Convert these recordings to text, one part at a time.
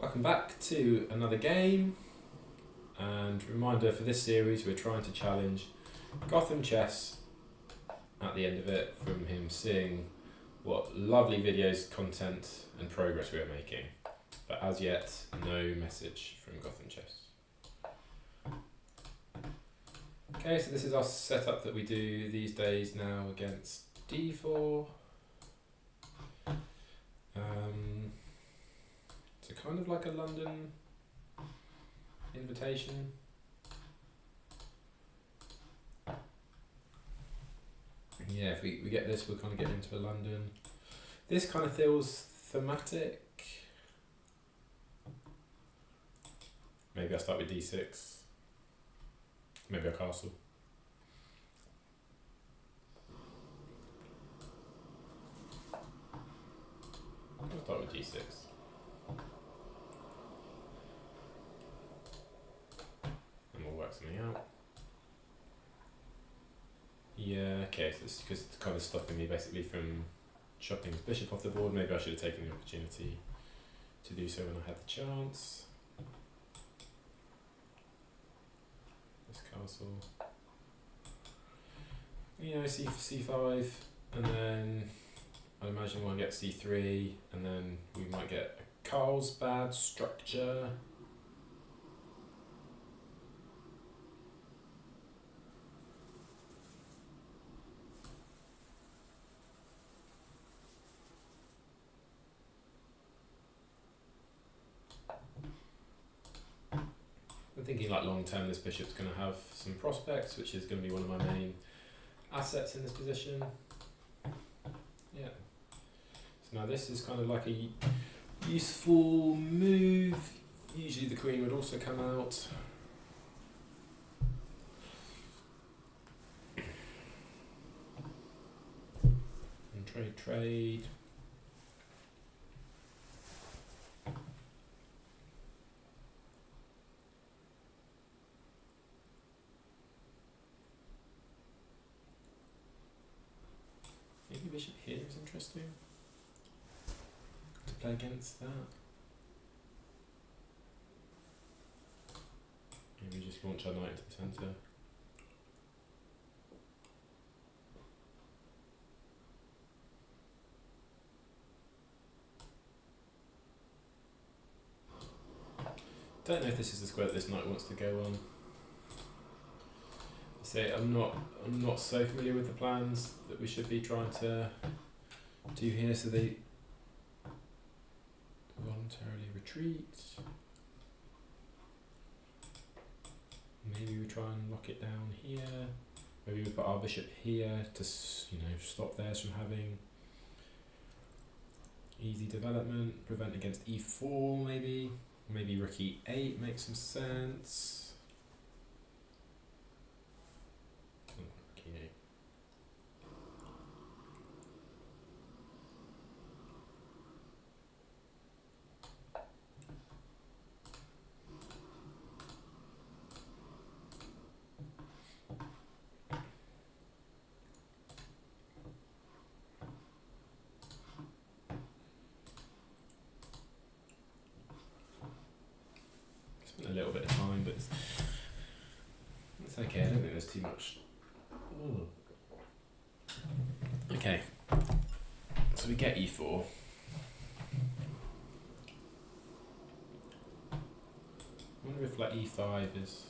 Welcome back to another game, and reminder for this series we're trying to challenge Gotham Chess at the end of it from him seeing what lovely videos, content and progress we are making, but as yet no message from Gotham Chess. Okay, so this is our setup that we do these days now against d4. So kind of like a London invitation. Yeah, if we get this, we'll kind of get into a London. This kind of feels thematic. Maybe I'll start with d6. Maybe a castle. I'll start with d6. And we'll work something out. Yeah, okay, so it's because it's kind of stopping me basically from chopping his bishop off the board. Maybe I should have taken the opportunity to do so when I had the chance. This castle. You know, c5, and then I imagine we'll get c3, and then we might get a Carlsbad structure. I'm thinking like long term this bishop's going to have some prospects, which is going to be one of my main assets in this position. Yeah. So now this is kind of like a useful move. Usually the queen would also come out. And trade. Maybe bishop here is interesting to play against that. Maybe just launch our knight into the centre. Don't know if this is the square that this knight wants to go on. I'm not so familiar with the plans that we should be trying to do here, so they voluntarily retreat. Maybe we try and lock it down here. Maybe we put our bishop here to stop theirs from having easy development, prevent against e4 maybe. Maybe rook e8 makes some sense. A little bit of time, but it's okay. I don't think there's too much. Ooh. Okay, so we get e4. I wonder if like e5 is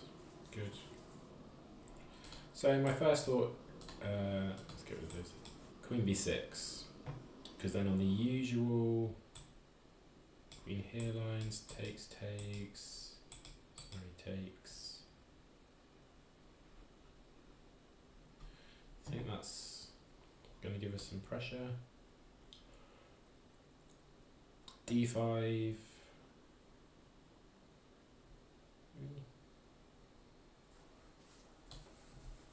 good. So my first thought, let's get rid of this. Queen b6, because then on the usual queen here lines, takes. Takes. I think that's going to give us some pressure. d5.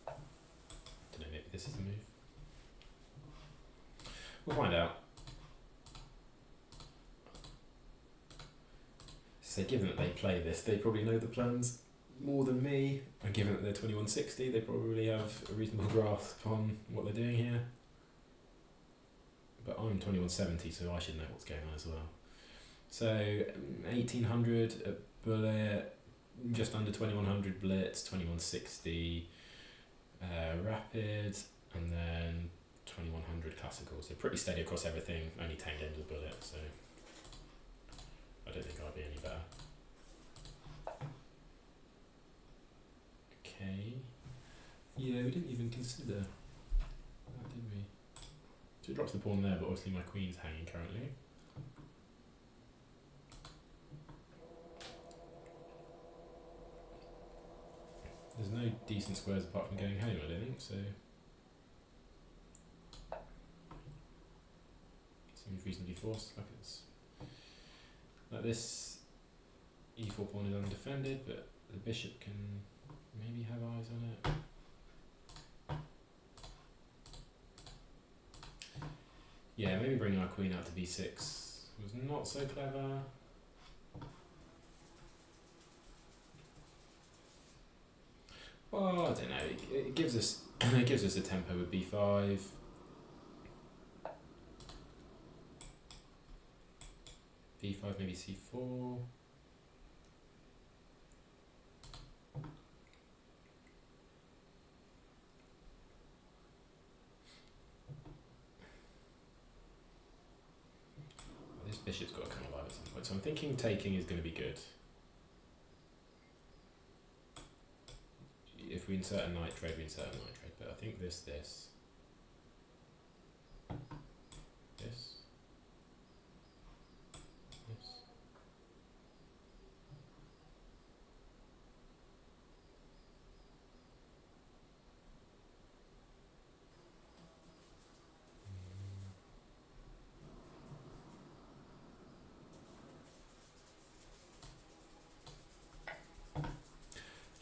Don't know, maybe this is the move. We'll find out. So given that they play this, they probably know the plans more than me, and given that they're 2160, they probably have a reasonable grasp on what they're doing here. But I'm 2170, so I should know what's going on as well. So 1800 a bullet, just under 2100 blitz, 2160 rapid, and then 2100 classical. So pretty steady across everything, only 10 games of bullet, so I don't think I'll be any better. Okay. Yeah, we didn't even consider that, did we? So it drops the pawn there, but obviously my queen's hanging currently. There's no decent squares apart from going home, I don't think, so seems reasonably forced. Like this e4 pawn is undefended, but the bishop can maybe have eyes on it. Yeah, maybe bringing our queen out to b6 was not so clever. Well, I don't know. It gives us it gives us a tempo with b5. b5, maybe c4. This bishop's got to come alive at some point, so I'm thinking taking is going to be good. If we insert a knight trade, we insert a knight trade, but I think this.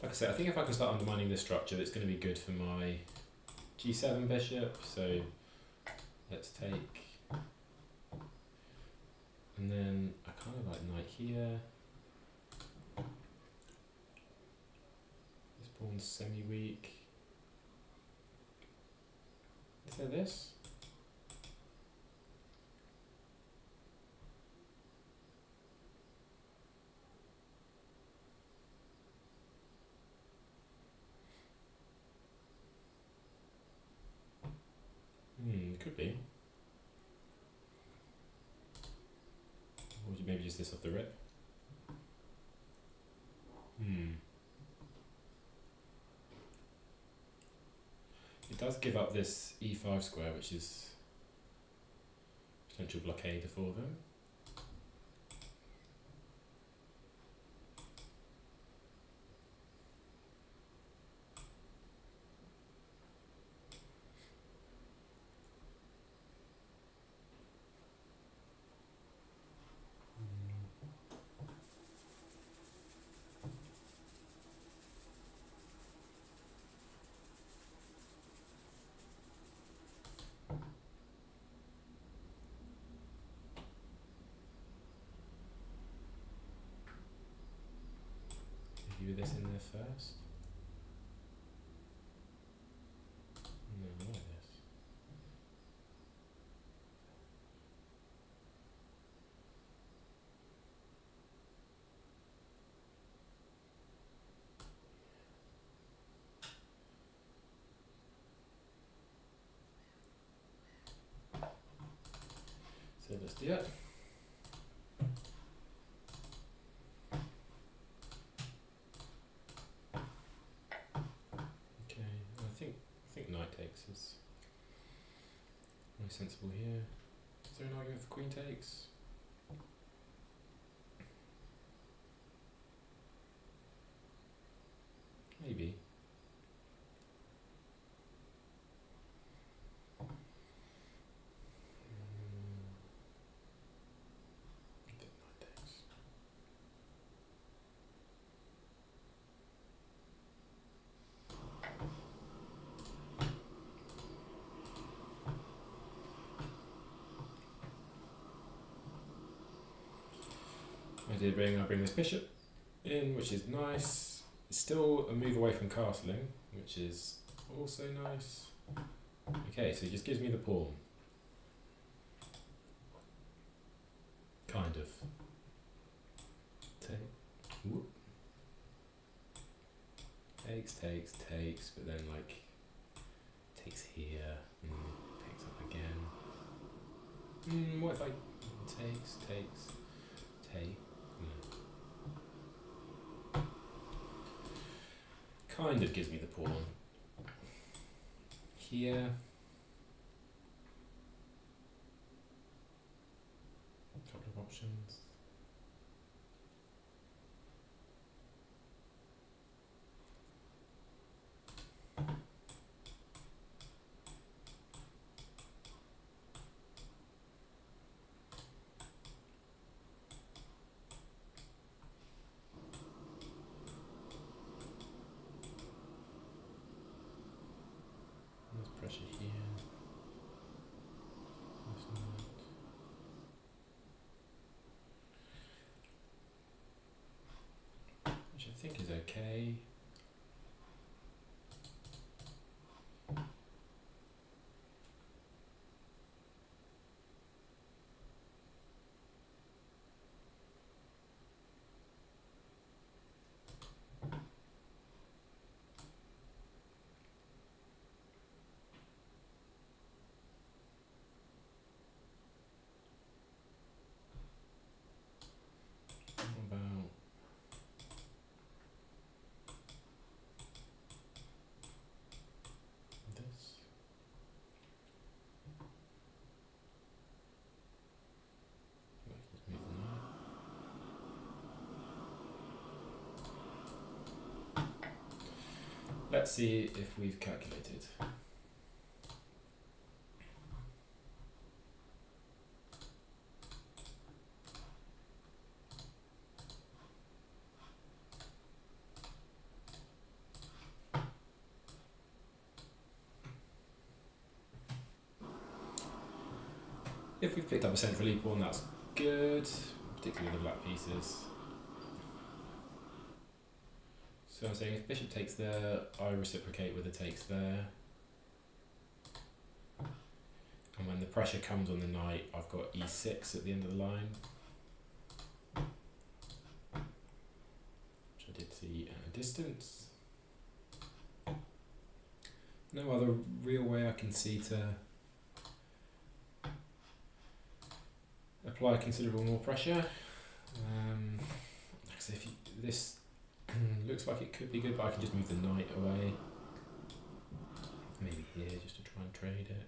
Like I said, I think if I can start undermining this structure, that's going to be good for my g7 bishop, so let's take, and then I kind of like knight here. This pawn's semi-weak. Is there this? Could be. Or maybe just this off the rip. It does give up this e5 square, which is potential blockade for them. Maybe with this in there first. No, I like this. So let's do it. I think knight takes is very sensible here. Is there an argument for queen takes? Maybe. I bring this bishop in, which is nice. It's still a move away from castling, which is also nice. Okay, so it just gives me the pawn. Kind of. takes, but then like takes here and picks up again. What if I takes, take? Kind of gives me the pawn. Here. A couple of options. There's pressure here. There's not. Which I think is okay. What about this? Let's see if we've calculated. If we've picked up a central e-pawn, that's good, particularly with the black pieces. So I'm saying if bishop takes there, I reciprocate with the takes there. And when the pressure comes on the knight, I've got e6 at the end of the line. Which I did see at a distance. No other real way I can see to apply considerable more pressure. So if this looks like it could be good, but I can just move the knight away. Maybe here, just to try and trade it.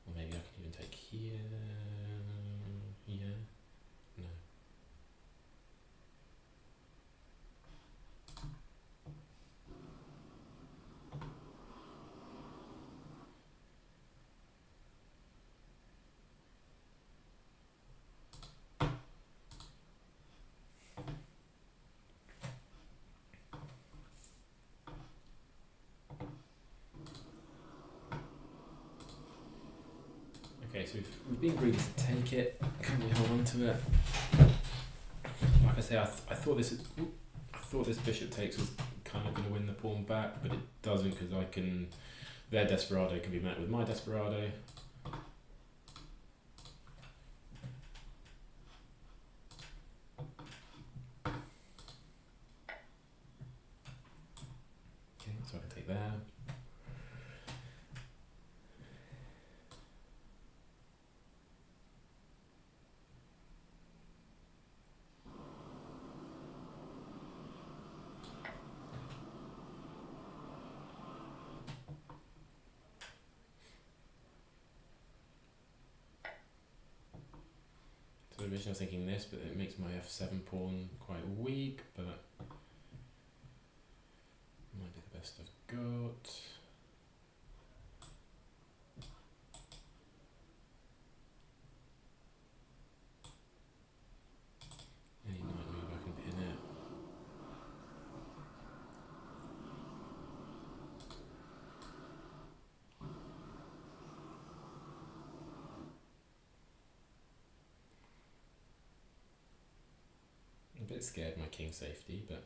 Or maybe I can even take here. No. Okay, so we've been greedy to take it. Can we hold on to it? Like I say, I thought this bishop takes was kind of going to win the pawn back, but it doesn't because their desperado can be met with my desperado. Okay, so I can take there. So originally I was thinking this, but it makes my f7 pawn quite weak, but might be the best I've got. Any knight move I can pin it. I'm a bit scared of my king safety, but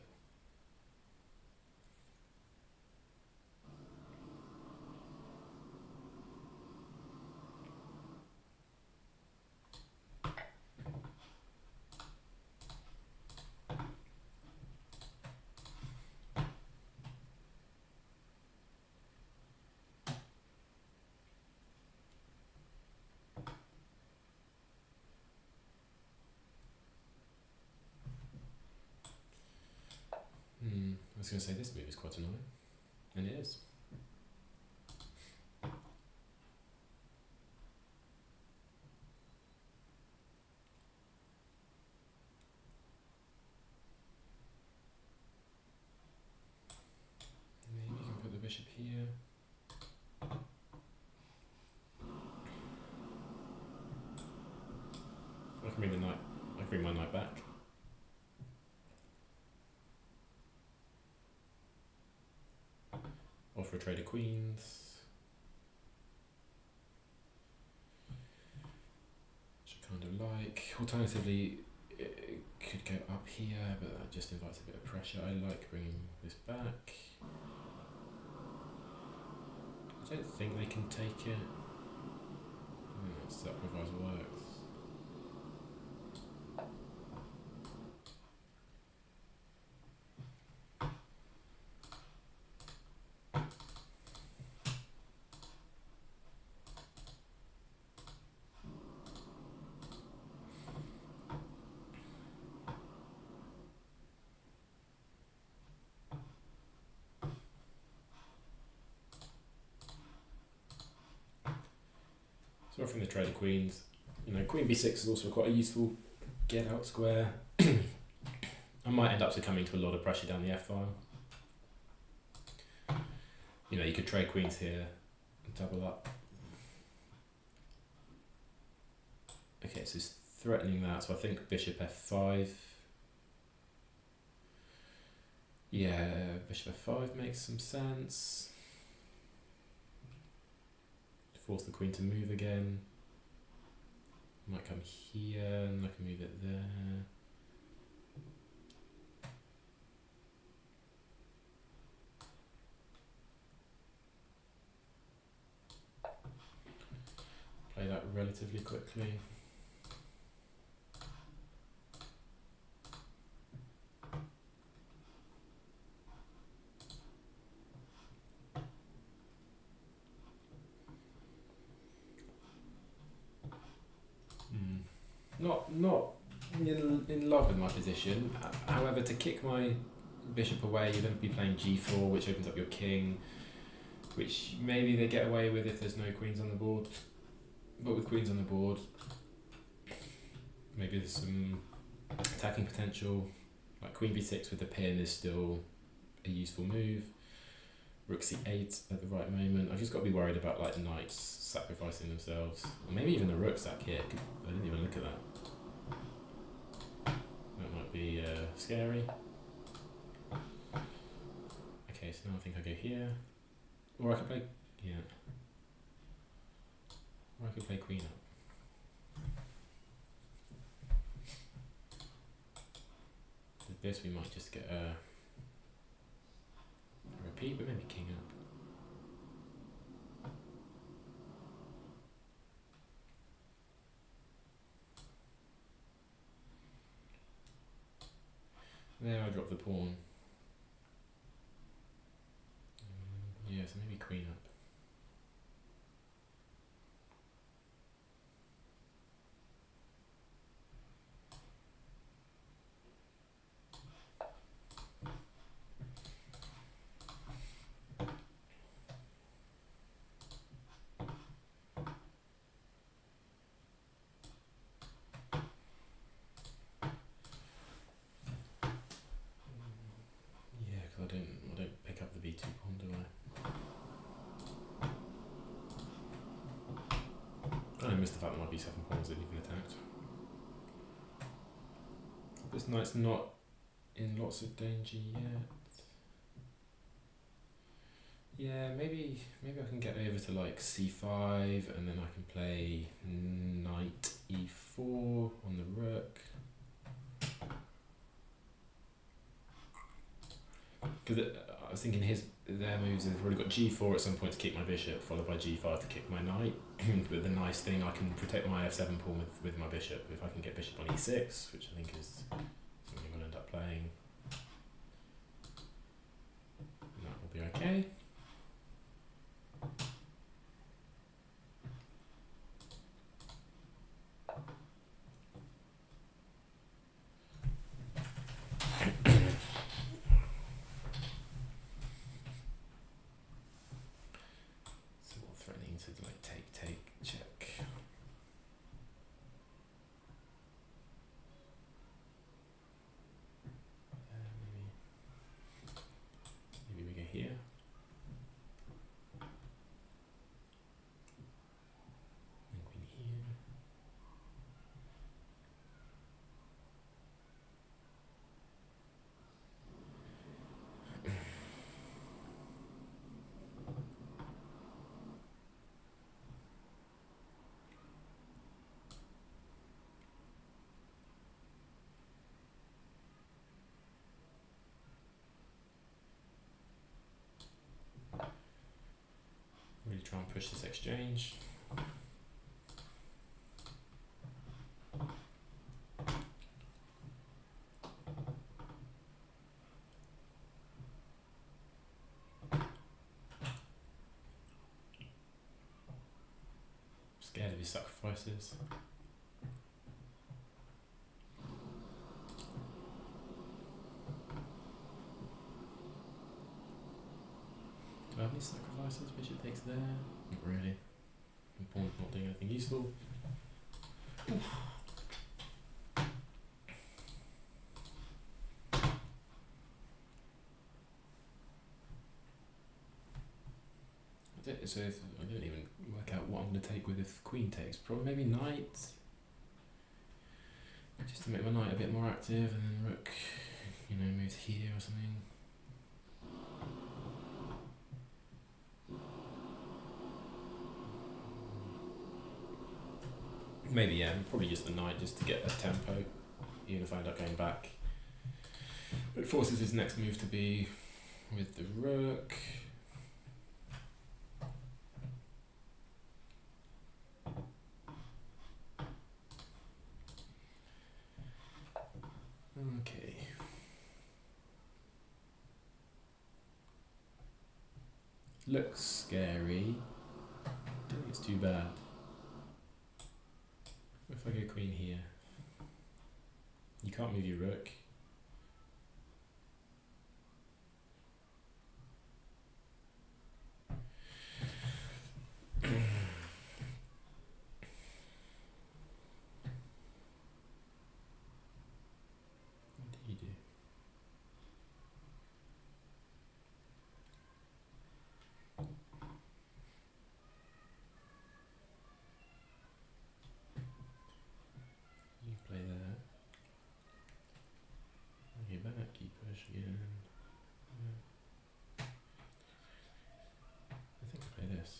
I was going to say this move is quite annoying, and it is. Maybe you can put the bishop here. I can bring the knight. I can bring my knight back. Offer a trade of queens. Which I kind of like. Alternatively, it could go up here, but that just invites a bit of pressure. I like bringing this back. I don't think they can take it. Sacrifice works. So offering the trade of queens, queen b6 is also quite a useful get out square. I might end up succumbing to a lot of pressure down the f file. You could trade queens here and double up. Okay, so it's threatening that, so I think bishop f5. Yeah, bishop f5 makes some sense. Force the queen to move again. Might come here and I can move it there. Play that relatively quickly. Not in love with my position. However, to kick my bishop away, you're going to be playing g4, which opens up your king, which maybe they get away with if there's no queens on the board. But with queens on the board, maybe there's some attacking potential. Like queen b6 with the pin is still a useful move. Rook c8 at the right moment. I've just got to be worried about like knights sacrificing themselves. Or maybe even a rook sack here. I didn't even look at that. That might be scary. Okay, so now I think I go here. Or I could play, or I could play queen up. With this we might just get a repeat, but maybe king up. There I drop the pawn. Yeah, so maybe queen up. I don't pick up the b2 pawn, do I? I missed the fact that my b7 pawn wasn't even attacked. This knight's not in lots of danger yet. Yeah, maybe I can get over to like c5 and then I can play knight e4 on the rook. Because I was thinking their moves, they've already got g4 at some point to kick my bishop, followed by g5 to kick my knight. But the nice thing, I can protect my f7 pawn with my bishop. If I can get bishop on e6, which I think is something we'll end up playing, that will be okay. try and push this exchange. Scared of his sacrifices. Do I have any sacrifices? Bishop takes there. Not really. The pawn's not doing anything useful. Oof. That's it. So if, I don't even work out what I'm going to take with if queen takes. Probably maybe knight. Just to make my knight a bit more active, and then rook, you know, moves here or something. Maybe, yeah, probably just the knight just to get a tempo, even if I end up going back. It forces his next move to be with the rook. Okay. Looks scary. Don't think it's too bad. What if I go queen here? You can't move your rook. What do you do? You play that. You back, you push again. Yeah. I think I play this.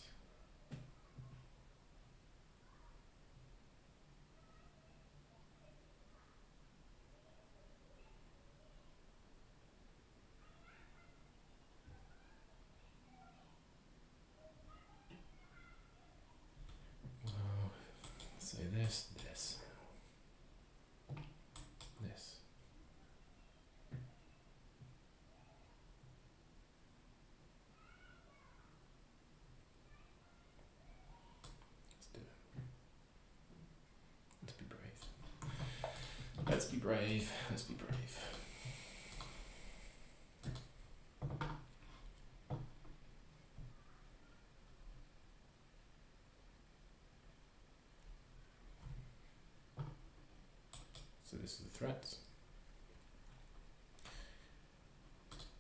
Well, so this. This. Let's do it. Let's be brave. Let's be brave. Let's be brave. So this is the threat.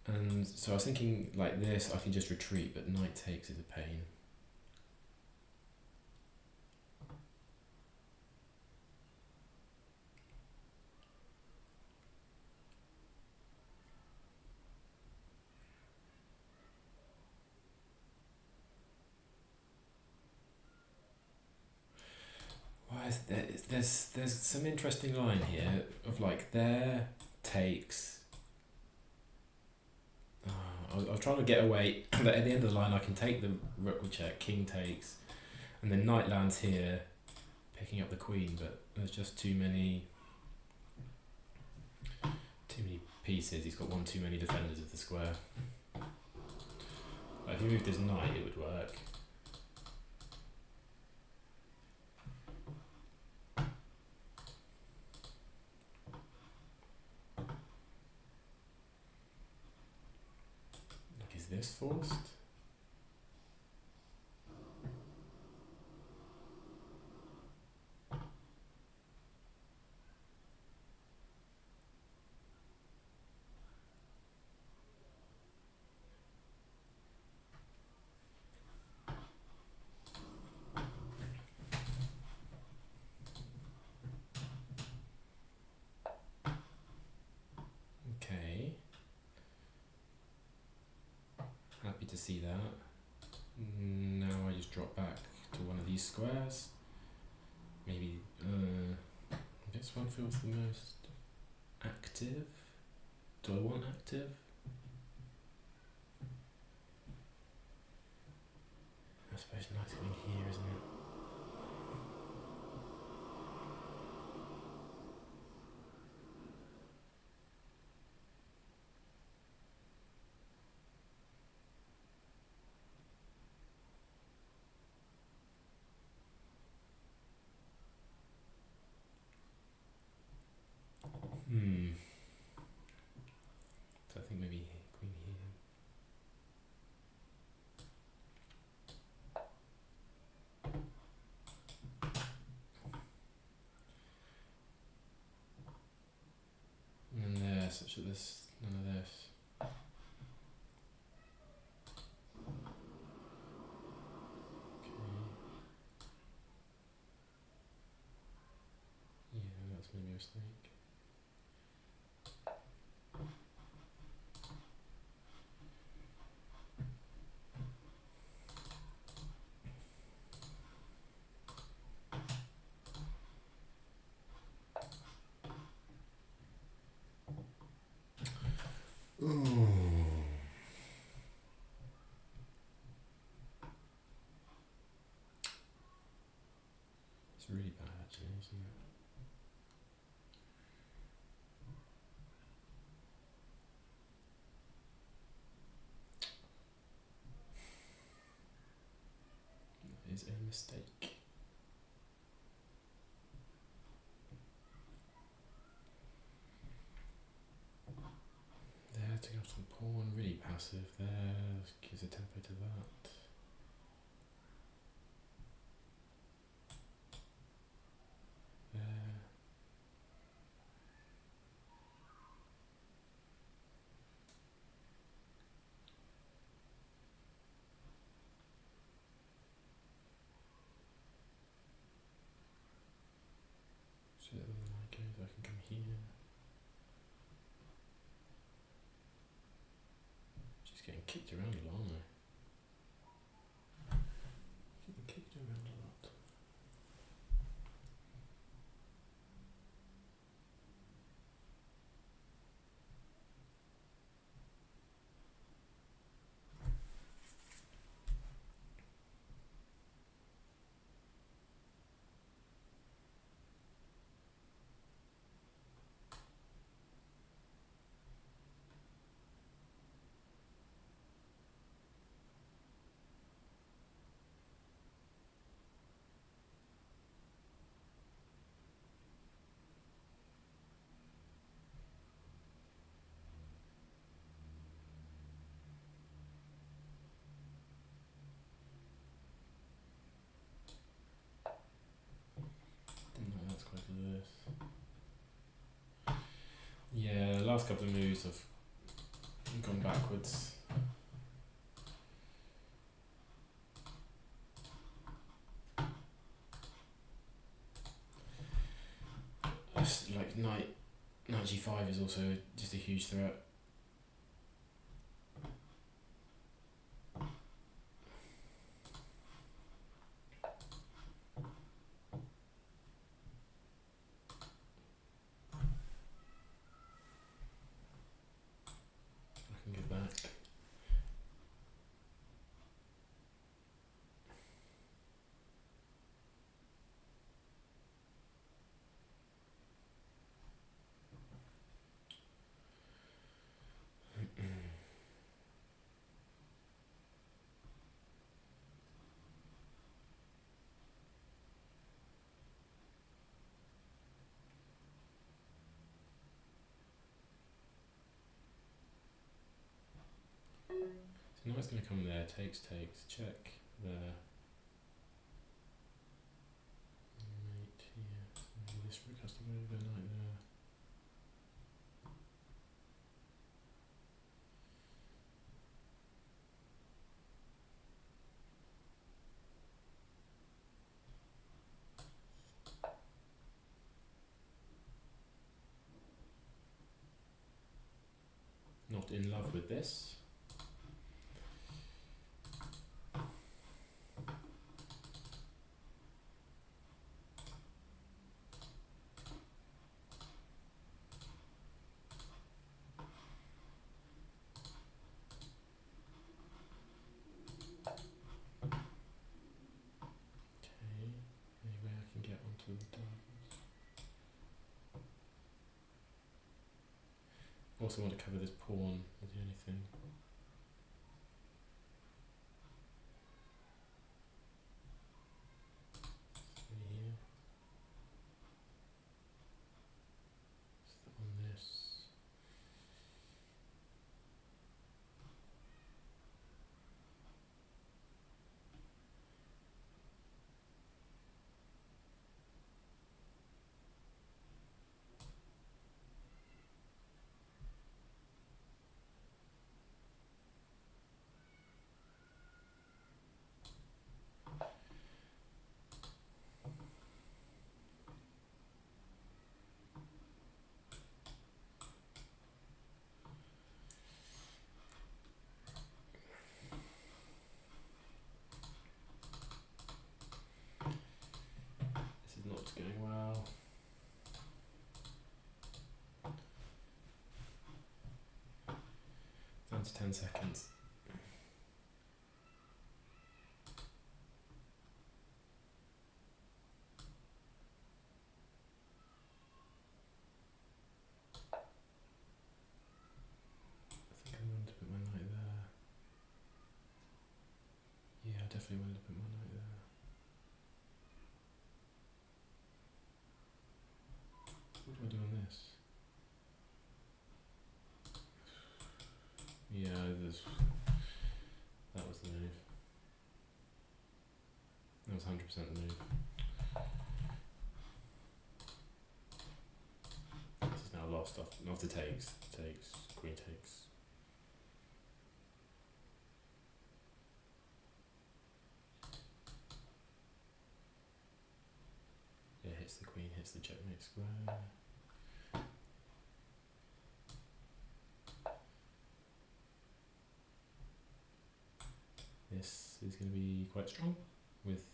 And so I was thinking like this, I can just retreat, but knight takes is a pain. Why is there, there's some interesting line here of like there takes. I was trying to get away that at the end of the line I can take the rook with check, king takes, and then knight lands here, picking up the queen. But there's just too many pieces. He's got one too many defenders of the square. Like if he moved his knight, it would work. Is this forced? Okay. Happy to see that. Now I just drop back to one of these squares. Maybe this one feels the most active. Do I want active? I suppose nice going here, isn't it? So I think maybe queen here. And then there, such that there's none of this. Okay. Yeah, that's maybe a mistake. It's really bad actually, isn't it? That is a mistake. There, taking off some pawn, really passive there, gives a tempo to that. There. So that when the light goes, I can come here. Just getting kicked around a lot, aren't I? Getting kicked around a lot. That's quite a this. Yeah, the last couple of moves I've gone backwards. Like knight g5 is also just a huge threat. I can get back. So now it's going to come there, takes, check, there. Mate here, so maybe this rook has to go over like there. Not in love with this. also want to cover this pawn with the only thing. Here. On this. This is not going well. Down to 10 seconds. I think I wanted to put my knight there. Yeah, I definitely wanted to put my knight there. What do I do on this? Yeah, that was the move. That was 100% the move. This is now lost after takes, queen takes. Yeah, hits the queen, hits the checkmate square. This is going to be quite strong with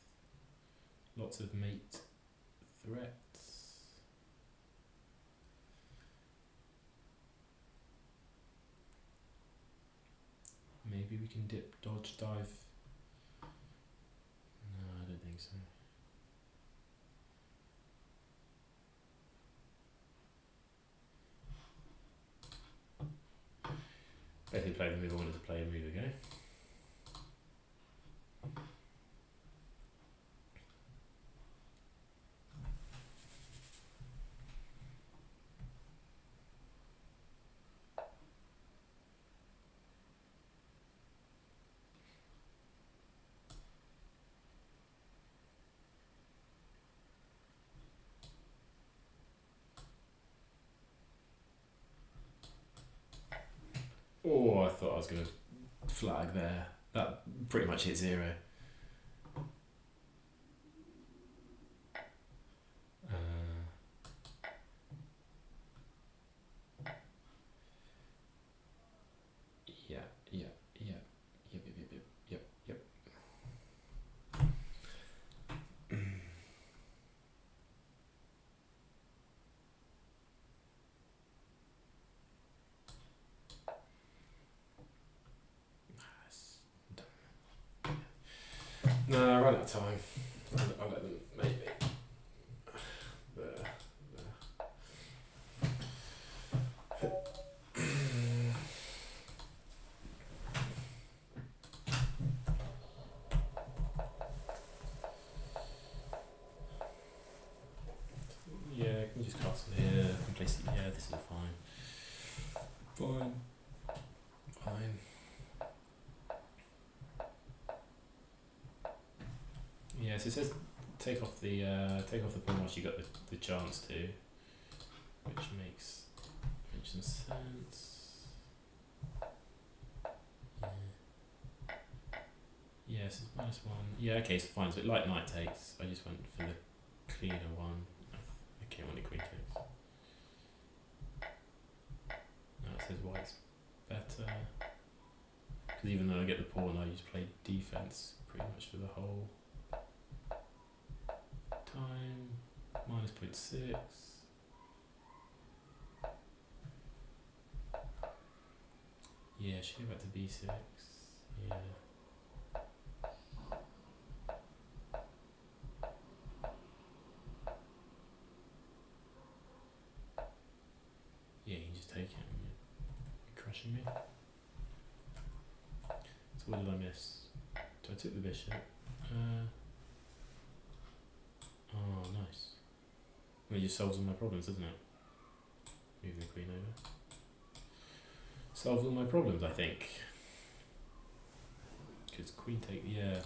lots of mate threats. Maybe we can dip, dodge, dive. No, I don't think so. Basically play the move I wanted to play a move ago. Oh, I thought I was going to flag there. That pretty much hit 0. Yep. No, I ran out of time. I'll let them maybe. There. Yeah, I can just castle here, I can place it here, this is fine. Fine. Yeah, so it says take off the pawn once you got the chance to, which makes some sense. Yeah, so it's -1. Yeah, okay, so fine. So like knight takes, I just went for the cleaner one. Okay, when the queen takes. Now it says white's better. Because even though I get the pawn, I just play defense pretty much for the whole time. -0.6. Yeah, should go back to b6. Yeah. Yeah, you can just take it. pressuring me. So what did I miss? So I took the bishop. Oh, nice. Well, it just solves all my problems, doesn't it? Moving the queen over. Solves all my problems, I think. Because queen take, yeah.